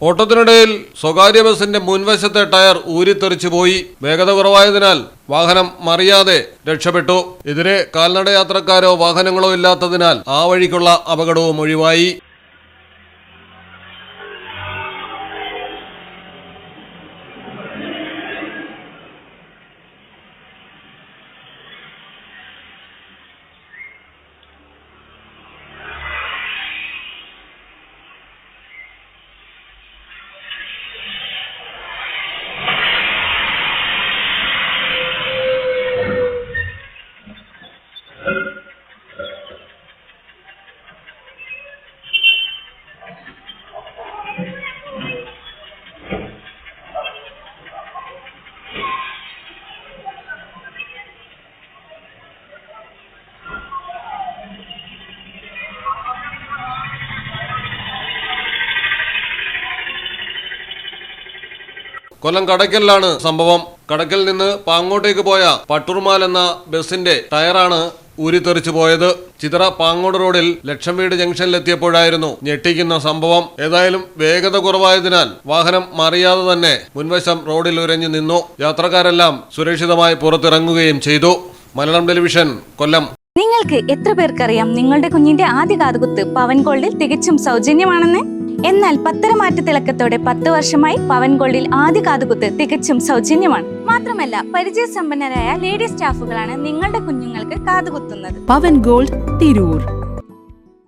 ഓട്ടത്തിനിടയിൽ സ്വകാര്യ ബസിന്റെ മുൻവശത്തെ ടയർ ഊരിത്തെറിച്ചുപോയി. വേഗത കുറവായതിനാൽ വാഹനം മറിയാതെ രക്ഷപ്പെട്ടു. എതിരെ കാൽനട യാത്രക്കാരോ വാഹനങ്ങളോ ഇല്ലാത്തതിനാൽ ആ വഴിക്കുള്ള അപകടവും ഒഴിവായി. കൊല്ലം കടയ്ക്കലിലാണ് സംഭവം. കടയ്ക്കൽ നിന്ന് പാങ്ങോട്ടേക്ക് പോയ പട്ടൂർമാൽ എന്ന ബസിന്റെ ടയറാണ് ഊരിത്തെറിച്ചു പോയത്. ചിതറ പാങ്ങോട് റോഡിൽ ലക്ഷം വീട് ജംഗ്ഷനിലെത്തിയപ്പോഴായിരുന്നു ഞെട്ടിക്കുന്ന സംഭവം. ഏതായാലും വേഗത കുറവായതിനാൽ വാഹനം മറിയാതെ തന്നെ മുൻവശം റോഡിൽ ഉരഞ്ഞു നിന്നു. യാത്രക്കാരെല്ലാം സുരക്ഷിതമായി പുറത്തിറങ്ങുകയും ചെയ്തു. മലയാളം ടെലിവിഷൻ, കൊല്ലം. നിങ്ങൾക്ക് എത്ര പേർക്കറിയാം നിങ്ങളുടെ കുഞ്ഞിന്റെ ആദ്യ കാതുകുത്ത് പവൻ ഗോൾഡിൽ തികച്ചും സൗജന്യമാണെന്ന്? എന്നാൽ പത്തരമാറ്റ തിളക്കത്തോടെ 10 വർഷമായി പവൻ ഗോൾഡിൽ ആദ്യ കാതുകുത്ത് തികച്ചും സൗജന്യമാണ്. മാത്രമല്ല പരിചയസമ്പന്നരായ ലേഡി സ്റ്റാഫുകളാണ് നിങ്ങളുടെ കുഞ്ഞുങ്ങൾക്ക് കാതുകുത്തുന്നത്. പവൻ ഗോൾഡ്, തിരൂർ.